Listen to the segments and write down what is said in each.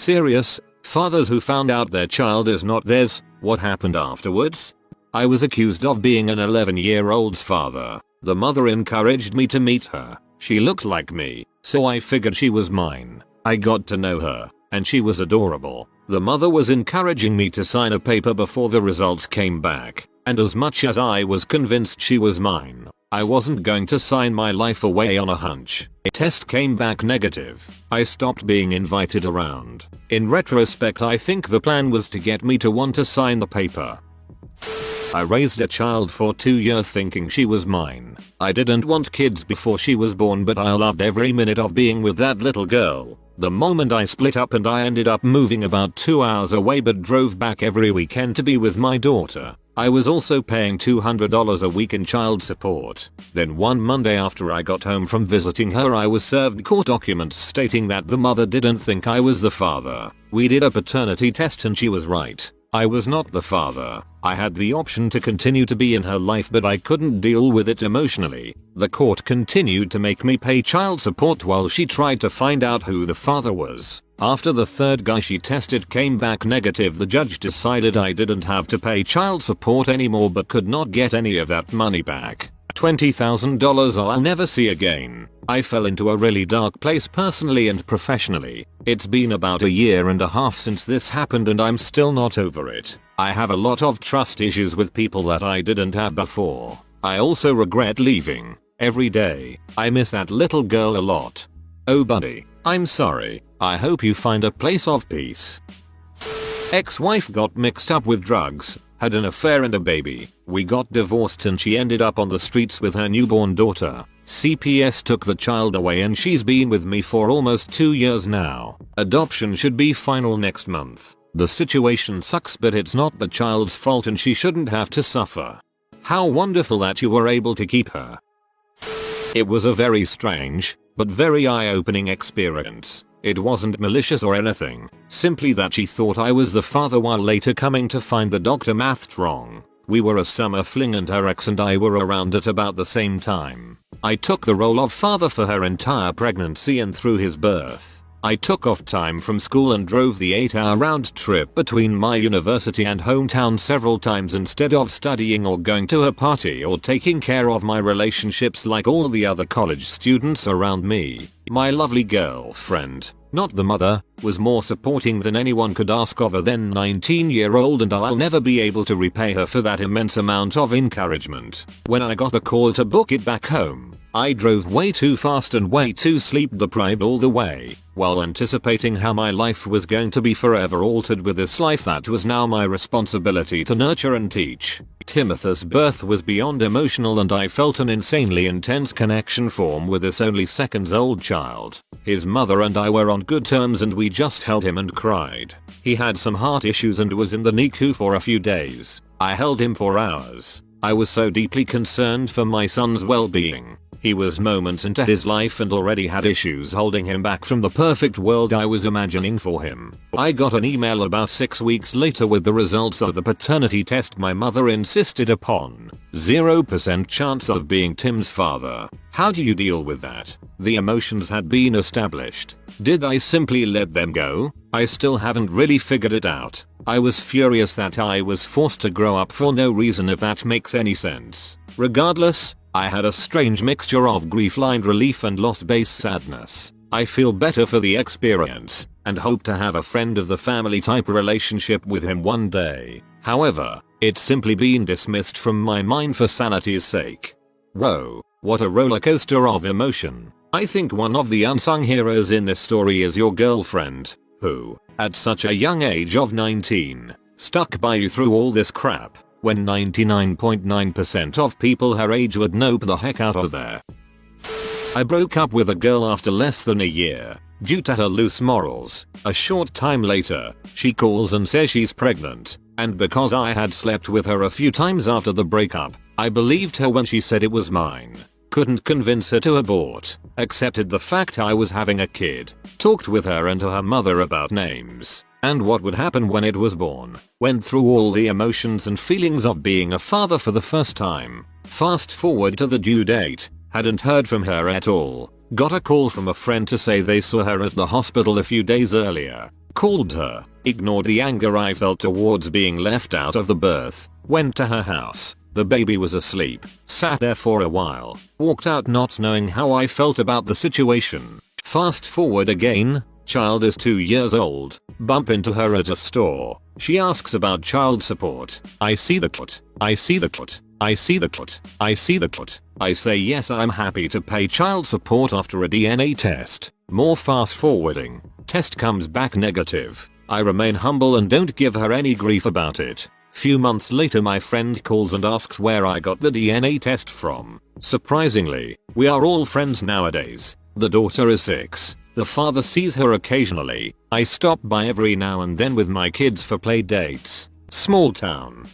Serious? Fathers who found out their child is not theirs, what happened afterwards? I was accused of being an 11-year-old's father. The mother encouraged me to meet her. She looked like me, so I figured she was mine. I got to know her, and she was adorable. The mother was encouraging me to sign a paper before the results came back, and as much as I was convinced she was mine, I wasn't going to sign my life away on a hunch. A test came back negative. I stopped being invited around. In retrospect, I think the plan was to get me to want to sign the paper. I raised a child for 2 years thinking she was mine. I didn't want kids before she was born, but I loved every minute of being with that little girl. The moment I split up and I ended up moving about 2 hours away but drove back every weekend to be with my daughter. I was also paying $200 a week in child support. Then one Monday after I got home from visiting her, I was served court documents stating that the mother didn't think I was the father. We did a paternity test and she was right. I was not the father. I had the option to continue to be in her life, but I couldn't deal with it emotionally. The court continued to make me pay child support while she tried to find out who the father was. After the third guy she tested came back negative, the judge decided I didn't have to pay child support anymore but could not get any of that money back. $20,000 I'll never see again. I fell into a really dark place personally and professionally. It's been about 1.5 years since this happened and I'm still not over it. I have a lot of trust issues with people that I didn't have before. I also regret leaving. Every day, I miss that little girl a lot. Oh buddy, I'm sorry. I hope you find a place of peace. Ex-wife got mixed up with drugs, had an affair and a baby. We got divorced and she ended up on the streets with her newborn daughter. CPS took the child away and she's been with me for almost 2 years now. Adoption should be final next month. The situation sucks, but it's not the child's fault and she shouldn't have to suffer. How wonderful that you were able to keep her. It was a very strange, but very eye-opening experience. It wasn't malicious or anything, simply that she thought I was the father while later coming to find the doctor mathed wrong. We were a summer fling and her ex and I were around at about the same time. I took the role of father for her entire pregnancy and through his birth. I took off time from school and drove the 8-hour round trip between my university and hometown several times instead of studying or going to a party or taking care of my relationships like all the other college students around me. My lovely girlfriend, not the mother, was more supporting than anyone could ask of a then 19-year-old, and I'll never be able to repay her for that immense amount of encouragement. When I got the call to book it back home, I drove way too fast and way too sleep deprived all the way, while anticipating how my life was going to be forever altered with this life that was now my responsibility to nurture and teach. Timothy's birth was beyond emotional and I felt an insanely intense connection form with this only seconds-old child. His mother and I were on good terms and we just held him and cried. He had some heart issues and was in the NICU for a few days. I held him for hours. I was so deeply concerned for my son's well-being. He was moments into his life and already had issues holding him back from the perfect world I was imagining for him. I got an email about 6 weeks later with the results of the paternity test my mother insisted upon. 0% chance of being Tim's father. How do you deal with that? The emotions had been established. Did I simply let them go? I still haven't really figured it out. I was furious that I was forced to grow up for no reason, if that makes any sense. Regardless, I had a strange mixture of grief-lined relief and loss-based sadness. I feel better for the experience, and hope to have a friend of the family type relationship with him one day. However, it's simply been dismissed from my mind for sanity's sake. Whoa, what a roller coaster of emotion. I think one of the unsung heroes in this story is your girlfriend, who, at such a young age of 19, stuck by you through all this crap, when 99.9% of people her age would nope the heck out of there. I broke up with a girl after less than a year, due to her loose morals. A short time later, she calls and says she's pregnant, and because I had slept with her a few times after the breakup, I believed her when she said it was mine. Couldn't convince her to abort, accepted the fact I was having a kid, talked with her and her mother about names, and what would happen when it was born. Went through all the emotions and feelings of being a father for the first time. Fast forward to the due date, hadn't heard from her at all. Got a call from a friend to say they saw her at the hospital a few days earlier. Called her, ignored the anger I felt towards being left out of the birth, went to her house. The baby was asleep, sat there for a while, walked out not knowing how I felt about the situation. Fast forward again, child is 2 years old, bump into her at a store. She asks about child support. I see the cut. I see the cut. I see the cut. I see the cut. I say yes, I'm happy to pay child support after a DNA test. More fast forwarding. Test comes back negative. I remain humble and don't give her any grief about it. Few months later my friend calls and asks where I got the DNA test from. Surprisingly, we are all friends nowadays. The daughter is 6. The father sees her occasionally. I stop by every now and then with my kids for play dates. Small town.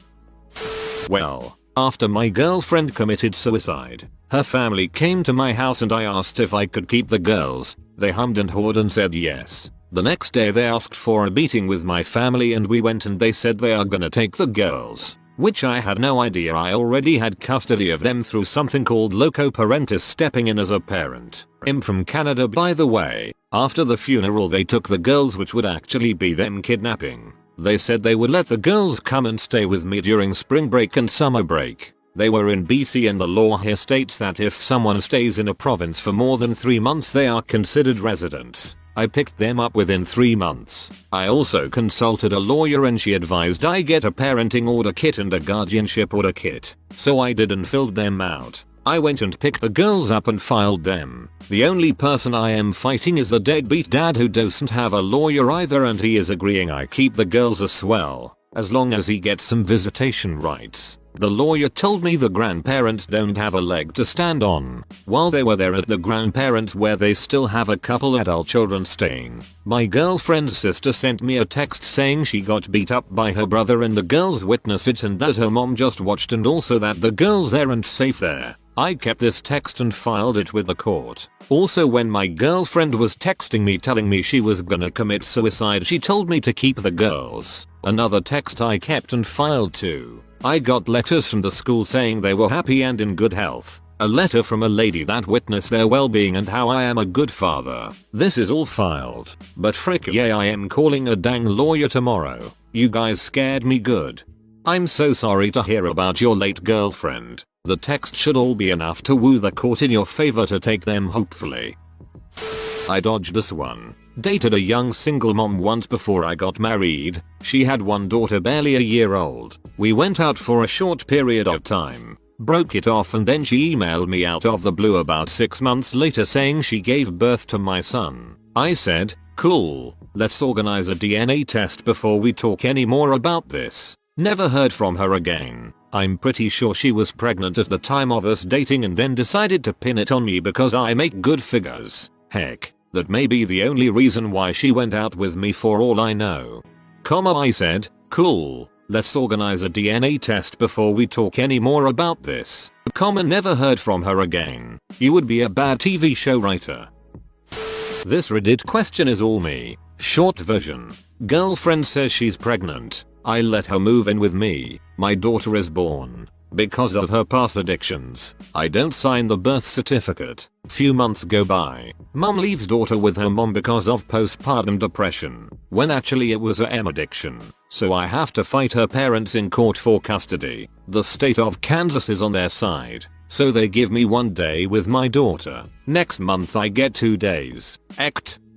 Well, after my girlfriend committed suicide, her family came to my house and I asked if I could keep the girls. They hummed and hawed and said yes. The next day they asked for a meeting with my family and we went and they said they are gonna take the girls. Which I had no idea. I already had custody of them through something called loco parentis, stepping in as a parent. I'm from Canada by the way. After the funeral they took the girls, which would actually be them kidnapping. They said they would let the girls come and stay with me during spring break and summer break. They were in BC and the law here states that if someone stays in a province for more than 3 months they are considered residents. I picked them up within 3 months. I also consulted a lawyer and she advised I get a parenting order kit and a guardianship order kit. So I did and filled them out. I went and picked the girls up and filed them. The only person I am fighting is the deadbeat dad who doesn't have a lawyer either, and he is agreeing I keep the girls as well, as long as he gets some visitation rights. The lawyer told me the grandparents don't have a leg to stand on. While they were there at the grandparents where they still have a couple adult children staying, my girlfriend's sister sent me a text saying she got beat up by her brother and the girls witnessed it and that her mom just watched, and also that the girls aren't safe there. I kept this text and filed it with the court. Also, when my girlfriend was texting me telling me she was gonna commit suicide, she told me to keep the girls. Another text I kept and filed too. I got letters from the school saying they were happy and in good health. A letter from a lady that witnessed their well-being and how I am a good father. This is all filed. But frick yeah, I am calling a dang lawyer tomorrow. You guys scared me good. I'm so sorry to hear about your late girlfriend. The text should all be enough to woo the court in your favor to take them hopefully. I dodged this one. Dated a young single mom once before I got married. She had one daughter barely a year old. We went out for a short period of time. Broke it off and then she emailed me out of the blue about 6 months later saying she gave birth to my son. I said, cool, let's organize a DNA test before we talk any more about this. Never heard from her again. I'm pretty sure she was pregnant at the time of us dating and then decided to pin it on me because I make good figures. Heck, that may be the only reason why she went out with me for all I know. I said, cool, let's organize a DNA test before we talk any more about this. Never heard from her again. You would be a bad TV show writer. This Reddit question is all me. Short version. Girlfriend says she's pregnant. I let her move in with me. My daughter is born. Because of her past addictions, I don't sign the birth certificate. Few months go by. Mom leaves daughter with her mom because of postpartum depression, when actually it was a M addiction. So I have to fight her parents in court for custody. The state of Kansas is on their side, so they give me 1 day with my daughter. Next month I get 2 days.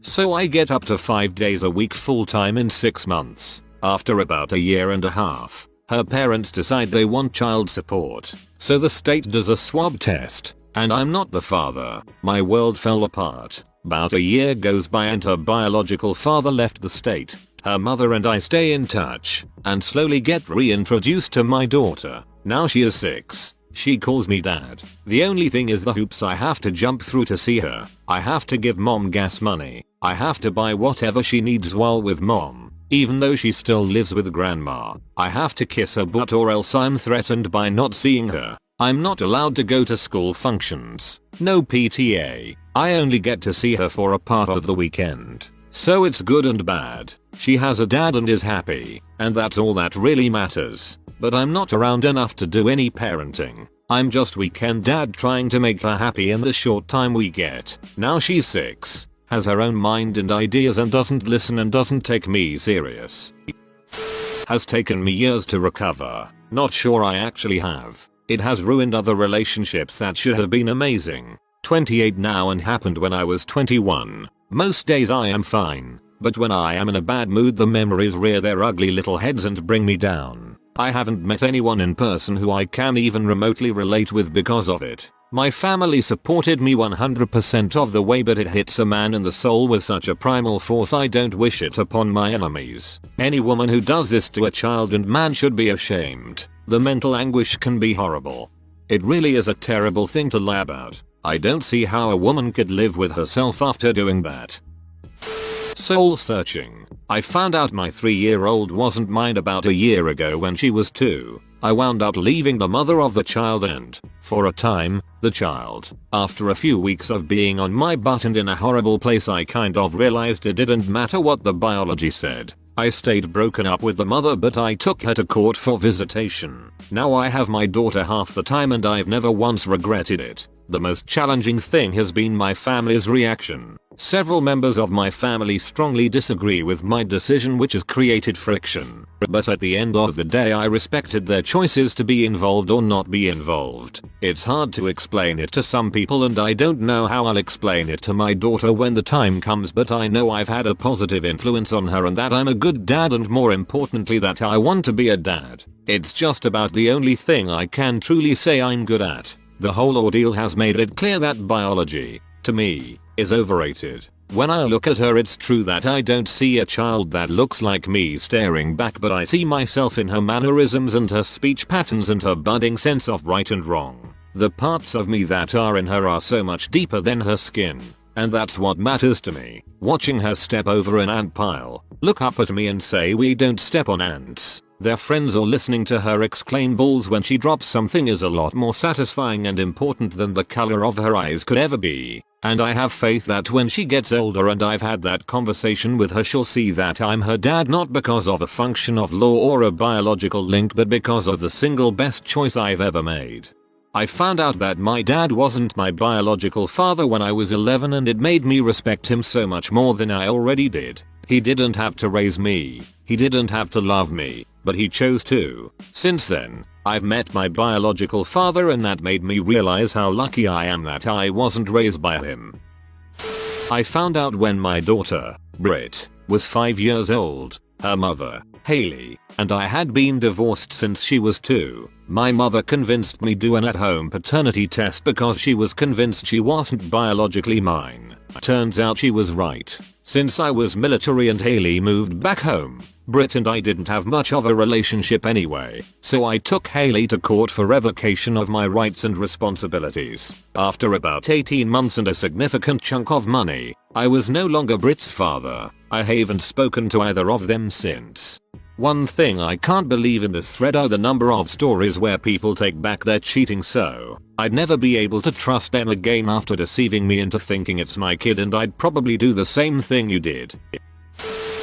So I get up to 5 days a week full time in 6 months. After about a year and a half, her parents decide they want child support, so the state does a swab test, and I'm not the father. My world fell apart. About a year goes by and her biological father left the state. Her mother and I stay in touch, and slowly get reintroduced to my daughter. Now she is 6. She calls me dad. The only thing is the hoops I have to jump through to see her. I have to give mom gas money. I have to buy whatever she needs while with mom. Even though she still lives with grandma, I have to kiss her butt or else I'm threatened by not seeing her. I'm not allowed to go to school functions. No PTA. I only get to see her for a part of the weekend. So it's good and bad. She has a dad and is happy, and that's all that really matters. But I'm not around enough to do any parenting. I'm just weekend dad trying to make her happy in the short time we get. Now she's 6. has her own mind and ideas and doesn't listen and doesn't take me serious. Has taken me years to recover. Not sure I actually have. It has ruined other relationships that should have been amazing. 28 now and happened when I was 21. Most days I am fine, but when I am in a bad mood the memories rear their ugly little heads and bring me down. I haven't met anyone in person who I can even remotely relate with because of it. My family supported me 100% of the way, but it hits a man in the soul with such a primal force I don't wish it upon my enemies. Any woman who does this to a child and man should be ashamed. The mental anguish can be horrible. It really is a terrible thing to lie about. I don't see how a woman could live with herself after doing that. Soul searching. I found out my 3-year-old wasn't mine about a year ago when she was 2. I wound up leaving the mother of the child and, for a time, the child. After a few weeks of being on my butt and in a horrible place I kind of realized it didn't matter what the biology said. I stayed broken up with the mother but I took her to court for visitation. Now I have my daughter half the time and I've never once regretted it. The most challenging thing has been my family's reaction. Several members of my family strongly disagree with my decision, which has created friction. But at the end of the day I respected their choices to be involved or not be involved. It's hard to explain it to some people and I don't know how I'll explain it to my daughter when the time comes, but I know I've had a positive influence on her and that I'm a good dad, and more importantly that I want to be a dad. It's just about the only thing I can truly say I'm good at. The whole ordeal has made it clear that biology, to me, is overrated. When I look at her it's true that I don't see a child that looks like me staring back, but I see myself in her mannerisms and her speech patterns and her budding sense of right and wrong. The parts of me that are in her are so much deeper than her skin. And that's what matters to me. Watching her step over an ant pile, look up at me and say we don't step on ants. Their friends, or listening to her exclaim balls when she drops something is a lot more satisfying and important than the color of her eyes could ever be. And I have faith that when she gets older and I've had that conversation with her, she'll see that I'm her dad, not because of a function of law or a biological link, but because of the single best choice I've ever made. I found out that my dad wasn't my biological father when I was 11 and it made me respect him so much more than I already did. He didn't have to raise me. He didn't have to love me, but he chose to. Since then, I've met my biological father and that made me realize how lucky I am that I wasn't raised by him. I found out when my daughter, Brit, was 5 years old, her mother, Haley, and I had been divorced since she was 2. My mother convinced me to do an at-home paternity test because she was convinced she wasn't biologically mine. Turns out she was right. Since I was military and Haley moved back home, Brit and I didn't have much of a relationship anyway, so I took Haley to court for revocation of my rights and responsibilities. After about 18 months and a significant chunk of money, I was no longer Brit's father. I haven't spoken to either of them since. One thing I can't believe in this thread are the number of stories where people take back their cheating, so I'd never be able to trust them again after deceiving me into thinking it's my kid, and I'd probably do the same thing you did.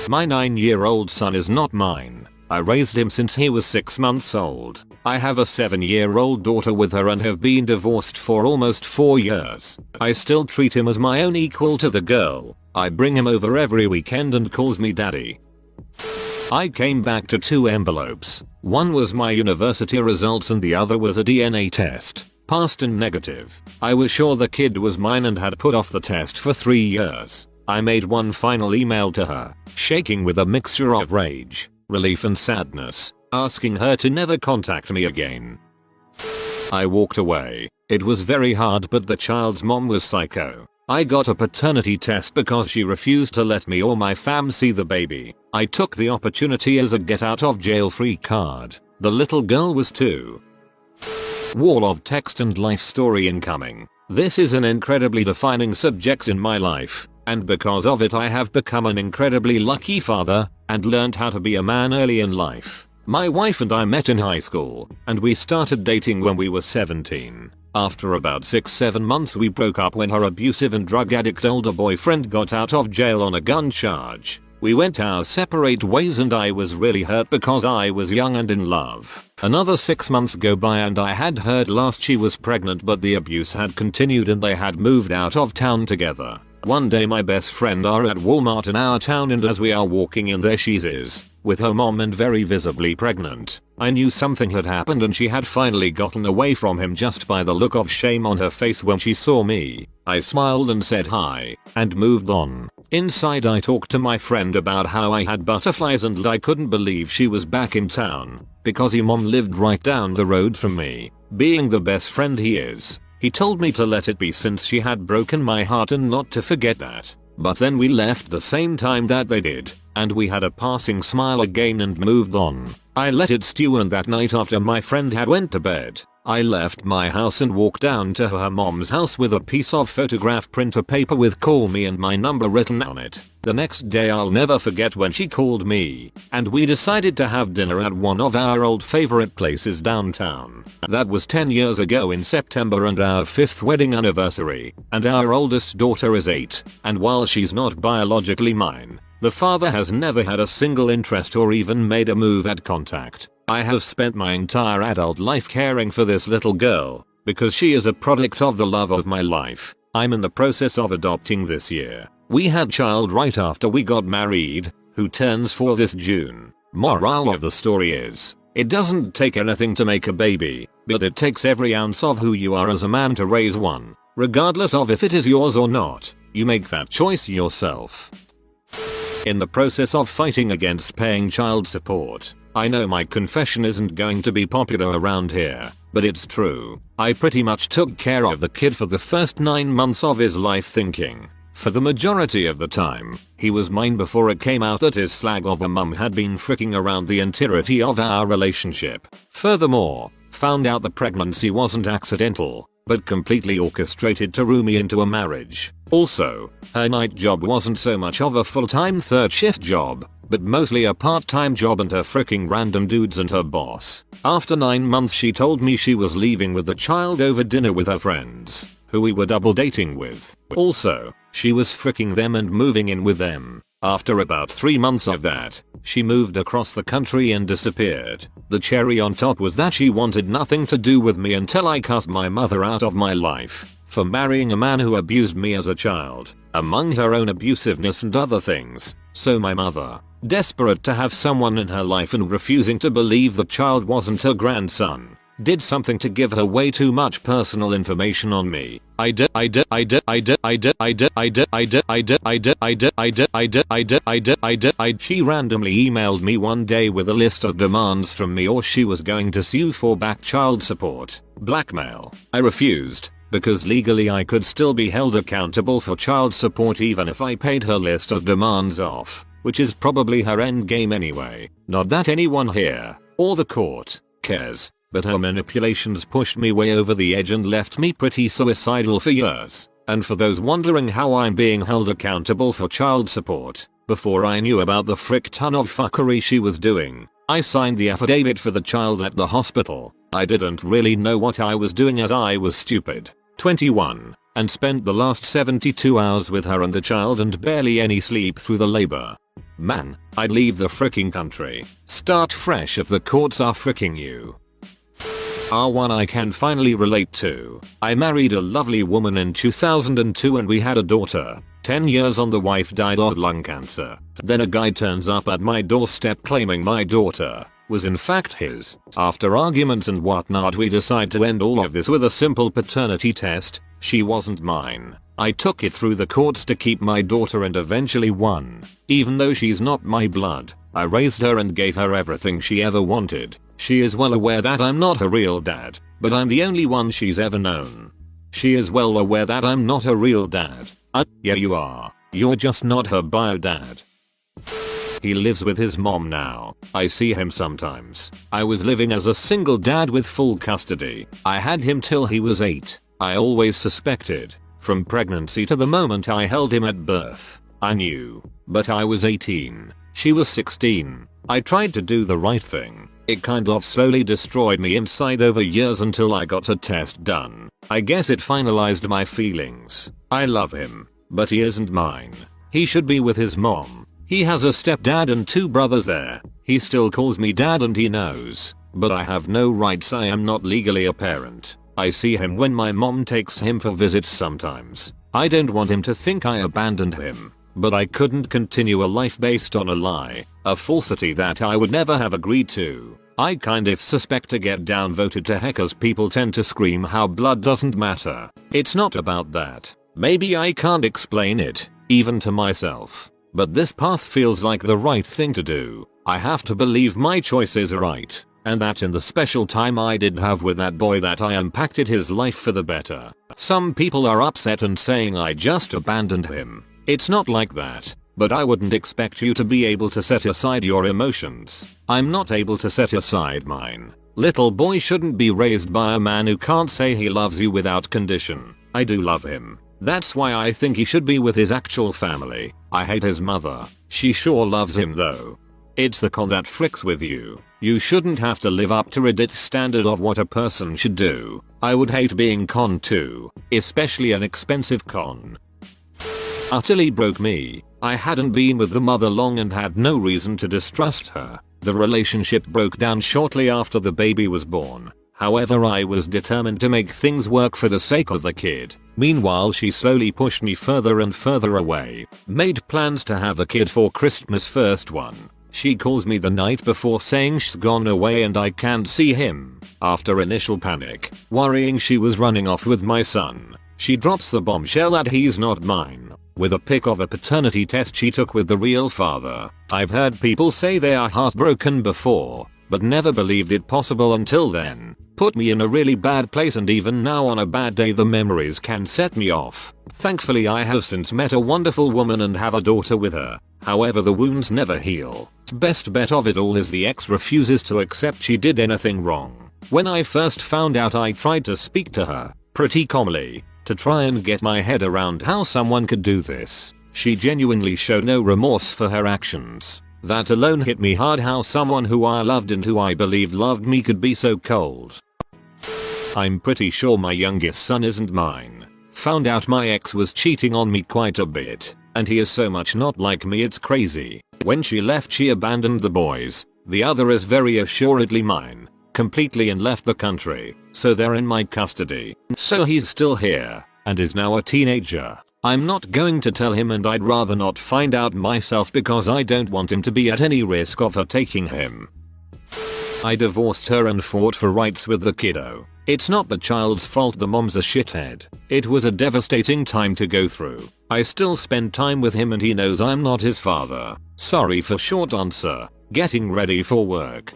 My 9-year-old son is not mine. I raised him since he was 6 months old. I have a 7-year-old daughter with her and have been divorced for almost 4 years. I still treat him as my own equal to the girl. I bring him over every weekend and calls me daddy. I came back to 2 envelopes. One was my university results and the other was a DNA test. Passed and negative. I was sure the kid was mine and had put off the test for 3 years. I made one final email to her, shaking with a mixture of rage, relief and sadness, asking her to never contact me again. I walked away. It was very hard, but the child's mom was psycho. I got a paternity test because she refused to let me or my fam see the baby. I took the opportunity as a get out of jail free card. The little girl was 2. Wall of text and life story incoming. This is an incredibly defining subject in my life, and because of it I have become an incredibly lucky father and learned how to be a man early in life. My wife and I met in high school, and we started dating when we were 17. After about 6-7 months we broke up when her abusive and drug addict older boyfriend got out of jail on a gun charge. We went our separate ways and I was really hurt because I was young and in love. Another 6 months go by and I had heard last she was pregnant, but the abuse had continued and they had moved out of town together. One day my best friend are at Walmart in our town, and as we are walking in there she is with her mom and very visibly pregnant. I knew something had happened and she had finally gotten away from him just by the look of shame on her face when she saw me. I smiled and said hi and moved on. Inside I talked to my friend about how I had butterflies and I couldn't believe she was back in town because her mom lived right down the road from me. Being the best friend he is, he told me to let it be since she had broken my heart and not to forget that. But then we left the same time that they did, and we had a passing smile again and moved on. I let it stew, and that night after my friend had went to bed, I left my house and walked down to her mom's house with a piece of photograph printer paper with "call me" and my number written on it. The next day I'll never forget when she called me, and we decided to have dinner at one of our old favorite places downtown. That was 10 years ago in September and our 5th wedding anniversary, and our oldest daughter is 8, and while she's not biologically mine, the father has never had a single interest or even made a move at contact. I have spent my entire adult life caring for this little girl, because she is a product of the love of my life. I'm in the process of adopting this year. We had child right after we got married, who turns 4 this June. Moral of the story is, it doesn't take anything to make a baby, but it takes every ounce of who you are as a man to raise one. Regardless of if it is yours or not, you make that choice yourself. In the process of fighting against paying child support, I know my confession isn't going to be popular around here, but it's true. I pretty much took care of the kid for the first 9 months of his life, thinking, for the majority of the time, he was mine, before it came out that his slag of a mum had been fricking around the entirety of our relationship. Furthermore, found out the pregnancy wasn't accidental, but completely orchestrated to rue me into a marriage. Also, her night job wasn't so much of a full-time 3rd shift job, but mostly a part-time job, and her fricking random dudes and her boss. After 9 months she told me she was leaving with the child over dinner with her friends, who we were double dating with. Also, she was fricking them and moving in with them. After about 3 months of that, she moved across the country and disappeared. The cherry on top was that she wanted nothing to do with me until I cussed my mother out of my life for marrying a man who abused me as a child, among her own abusiveness and other things. So my mother, desperate to have someone in her life and refusing to believe the child wasn't her grandson, did something to give her way too much personal information on me. She randomly emailed me one day with a list of demands from me, or she was going to sue for back child support. Blackmail. I refused, because legally I could still be held accountable for child support even if I paid her list of demands off, which is probably her end game anyway. Not that anyone here, or the court, cares. But her manipulations pushed me way over the edge and left me pretty suicidal for years. And for those wondering how I'm being held accountable for child support, before I knew about the frick ton of fuckery she was doing, I signed the affidavit for the child at the hospital. I didn't really know what I was doing as I was stupid, 21, and spent the last 72 hours with her and the child and barely any sleep through the labor. Man, I'd leave the fricking country. Start fresh if the courts are fricking you. R1 I can finally relate to. I married a lovely woman in 2002 and we had a daughter. 10 years on, the wife died of lung cancer. Then a guy turns up at my doorstep claiming my daughter was in fact his. After arguments and whatnot, we decide to end all of this with a simple paternity test. She wasn't mine. I took it through the courts to keep my daughter and eventually won. Even though she's not my blood, I raised her and gave her everything she ever wanted. She is well aware that I'm not her real dad, but I'm the only one she's ever known. She is well aware that I'm not her real dad. Yeah, you are. You're just not her bio dad. He lives with his mom now. I see him sometimes. I was living as a single dad with full custody. I had him till he was 8. I always suspected, from pregnancy to the moment I held him at birth. I knew, but I was 18. She was 16. I tried to do the right thing. It kind of slowly destroyed me inside over years until I got a test done. I guess it finalized my feelings. I love him, but he isn't mine. He should be with his mom. He has a stepdad and 2 brothers there. He still calls me dad and he knows, but I have no rights. I am not legally a parent. I see him when my mom takes him for visits sometimes. I don't want him to think I abandoned him, but I couldn't continue a life based on a lie, a falsity that I would never have agreed to. I kind of suspect to get downvoted to heck as people tend to scream how blood doesn't matter. It's not about that. Maybe I can't explain it, even to myself. But this path feels like the right thing to do. I have to believe my choice is right, and that in the special time I did have with that boy that I impacted his life for the better. Some people are upset and saying I just abandoned him. It's not like that, but I wouldn't expect you to be able to set aside your emotions. I'm not able to set aside mine. Little boy shouldn't be raised by a man who can't say he loves you without condition. I do love him. That's why I think he should be with his actual family. I hate his mother. She sure loves him though. It's the con that fricks with you. You shouldn't have to live up to Reddit's standard of what a person should do. I would hate being conned too, especially an expensive con. Utterly broke me. I hadn't been with the mother long and had no reason to distrust her. The relationship broke down shortly after the baby was born. However, I was determined to make things work for the sake of the kid. Meanwhile, she slowly pushed me further and further away. Made plans to have the kid for Christmas first one. She calls me the night before saying she's gone away and I can't see him. After initial panic, worrying she was running off with my son, she drops the bombshell that he's not mine, with a pic of a paternity test she took with the real father. I've heard people say they are heartbroken before, but never believed it possible until then. Put me in a really bad place, and even now on a bad day the memories can set me off. Thankfully I have since met a wonderful woman and have a daughter with her. However, the wounds never heal. Best bet of it all is the ex refuses to accept she did anything wrong. When I first found out, I tried to speak to her, pretty calmly, to try and get my head around how someone could do this. She genuinely showed no remorse for her actions. That alone hit me hard, how someone who I loved and who I believed loved me could be so cold. I'm pretty sure my youngest son isn't mine. Found out my ex was cheating on me quite a bit, and he is so much not like me it's crazy. When she left, she abandoned the boys. The other is very assuredly mine, completely, and left the country, so they're in my custody. So he's still here, and is now a teenager. I'm not going to tell him, and I'd rather not find out myself because I don't want him to be at any risk of her taking him. I divorced her and fought for rights with the kiddo. It's not the child's fault the mom's a shithead. It was a devastating time to go through. I still spend time with him and he knows I'm not his father. Sorry for short answer. Getting ready for work.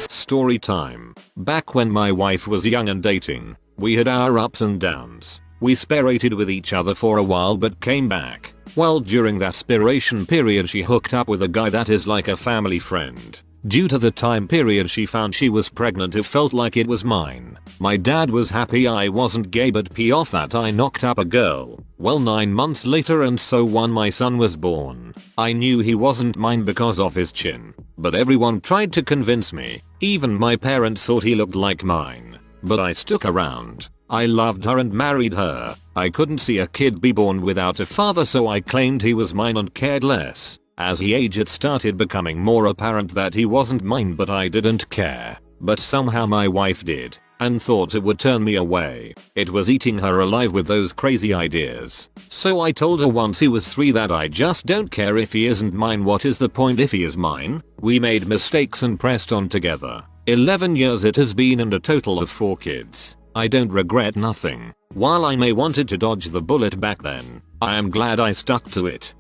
Story time. Back when my wife was young and dating, we had our ups and downs. We separated with each other for a while but came back. Well, during that separation period she hooked up with a guy that is like a family friend. Due to the time period she found she was pregnant, it felt like it was mine. My dad was happy I wasn't gay, but pee off that I knocked up a girl. Well, 9 months later and so when my son was born, I knew he wasn't mine because of his chin. But everyone tried to convince me. Even my parents thought he looked like mine. But I stuck around. I loved her and married her. I couldn't see a kid be born without a father, so I claimed he was mine and cared less. As he aged, it started becoming more apparent that he wasn't mine, but I didn't care. But somehow my wife did, and thought it would turn me away. It was eating her alive with those crazy ideas. So I told her once he was 3 that I just don't care if he isn't mine. What is the point if he is mine? We made mistakes and pressed on together. 11 years it has been and a total of 4 kids. I don't regret nothing. While I may wanted to dodge the bullet back then, I am glad I stuck to it.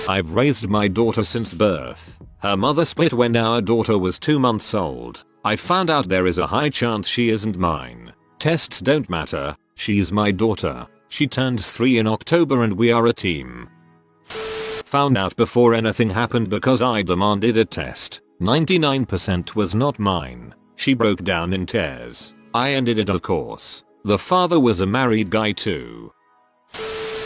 I've raised my daughter since birth. Her mother split when our daughter was 2 months old. I found out there is a high chance she isn't mine. Tests don't matter. She's my daughter. She turns 3 in October and we are a team. Found out before anything happened because I demanded a test. 99% was not mine. She broke down in tears. I ended it, of course. The father was a married guy too.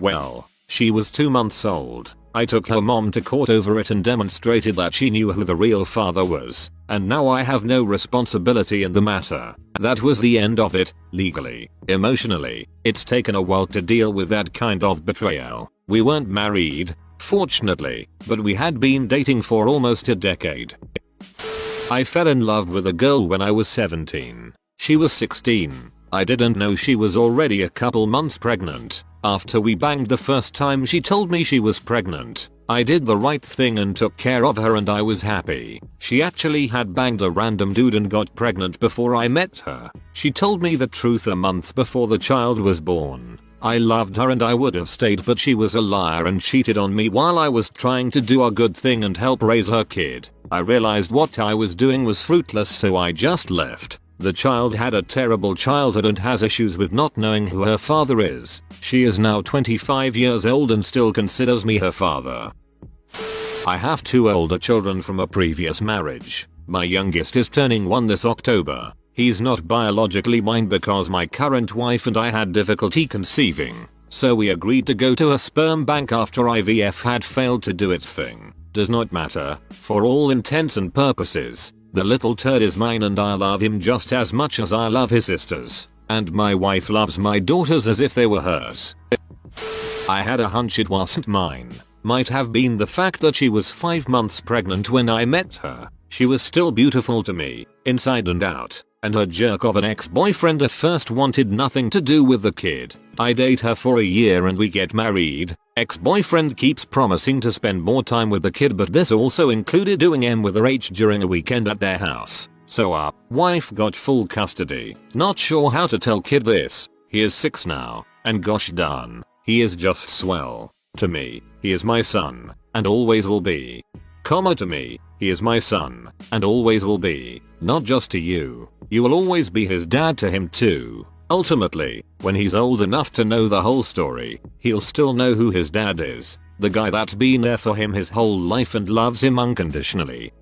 Well, she was 2 months old. I took her mom to court over it and demonstrated that she knew who the real father was, and now I have no responsibility in the matter. That was the end of it, legally. Emotionally, it's taken a while to deal with that kind of betrayal. We weren't married, fortunately, but we had been dating for almost a decade. I fell in love with a girl when I was 17. She was 16. I didn't know she was already a couple months pregnant. After we banged the first time, she told me she was pregnant. I did the right thing and took care of her and I was happy. She actually had banged a random dude and got pregnant before I met her. She told me the truth a month before the child was born. I loved her and I would have stayed, but she was a liar and cheated on me while I was trying to do a good thing and help raise her kid. I realized what I was doing was fruitless, so I just left. The child had a terrible childhood and has issues with not knowing who her father is. She is now 25 years old and still considers me her father. I have 2 older children from a previous marriage. My youngest is turning 1 this October. He's not biologically mine because my current wife and I had difficulty conceiving. So we agreed to go to a sperm bank after IVF had failed to do its thing. Does not matter. For all intents and purposes, the little turd is mine and I love him just as much as I love his sisters. And my wife loves my daughters as if they were hers. I had a hunch it wasn't mine. Might have been the fact that she was 5 months pregnant when I met her. She was still beautiful to me, inside and out, and her jerk of an ex-boyfriend at first wanted nothing to do with the kid. I date her for a year and we get married. Ex-boyfriend keeps promising to spend more time with the kid, but this also included doing M with her H during a weekend at their house. So our wife got full custody. Not sure how to tell kid this. He is 6 now, and gosh darn, he is just swell. To me, he is my son, and always will be. To me, he is my son, and always will be. Not just to you. You will always be his dad to him too. Ultimately, when he's old enough to know the whole story, he'll still know who his dad is. The guy that's been there for him his whole life and loves him unconditionally.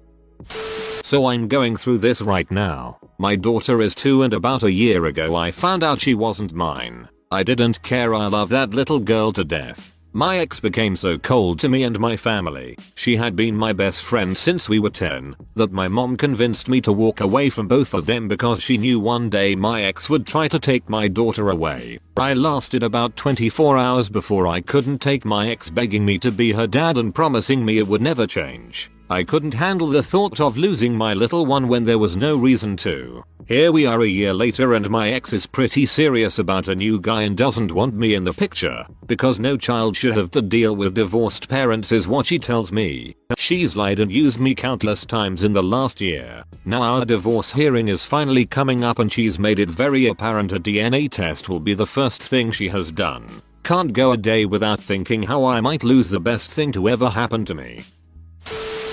So I'm going through this right now. My daughter is 2 and about a year ago I found out she wasn't mine. I didn't care, I love that little girl to death. My ex became so cold to me and my family. She had been my best friend since we were 10, that my mom convinced me to walk away from both of them because she knew one day my ex would try to take my daughter away. I lasted about 24 hours before I couldn't take my ex begging me to be her dad and promising me it would never change. I couldn't handle the thought of losing my little one when there was no reason to. Here we are a year later and my ex is pretty serious about a new guy and doesn't want me in the picture, because no child should have to deal with divorced parents is what she tells me. She's lied and used me countless times in the last year. Now our divorce hearing is finally coming up and she's made it very apparent a DNA test will be the first thing she has done. Can't go a day without thinking how I might lose the best thing to ever happen to me.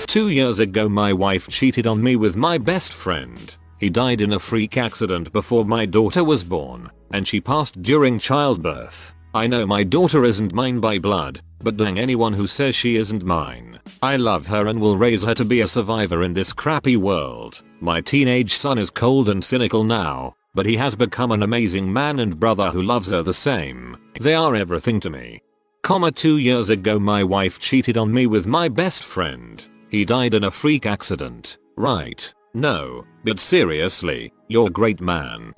2 years ago my wife cheated on me with my best friend. He died in a freak accident before my daughter was born, and she passed during childbirth. I know my daughter isn't mine by blood, but dang anyone who says she isn't mine. I love her and will raise her to be a survivor in this crappy world. My teenage son is cold and cynical now, but he has become an amazing man and brother who loves her the same. They are everything to me. 2 years ago my wife cheated on me with my best friend. He died in a freak accident. Right. No, but seriously, you're a great man.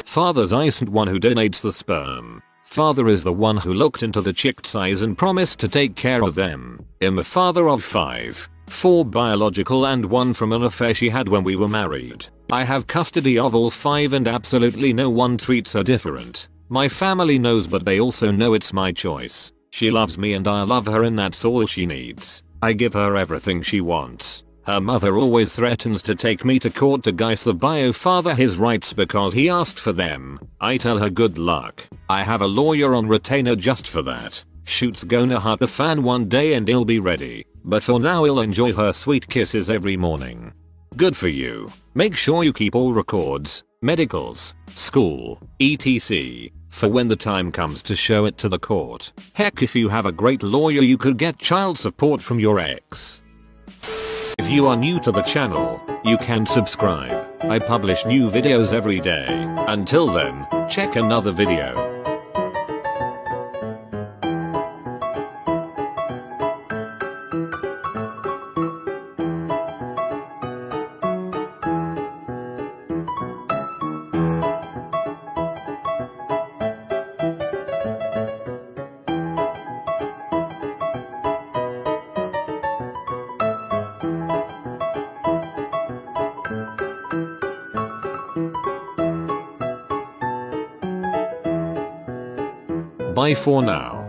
Father's isn't one who donates the sperm. Father is the one who looked into the chick's eyes and promised to take care of them. I'm a father of 5. 4 biological and 1 from an affair she had when we were married. I have custody of all 5 and absolutely no one treats her different. My family knows, but they also know it's my choice. She loves me and I love her and that's all she needs. I give her everything she wants. Her mother always threatens to take me to court to guise the bio father his rights because he asked for them. I tell her good luck. I have a lawyer on retainer just for that. Shoot's gonna hurt the fan one day and he'll be ready. But for now he'll enjoy her sweet kisses every morning. Good for you. Make sure you keep all records, medicals, school, etc. for when the time comes to show it to the court. Heck, if you have a great lawyer you could get child support from your ex. If you are new to the channel, you can subscribe. I publish new videos every day. Until then, check another video. Bye for now.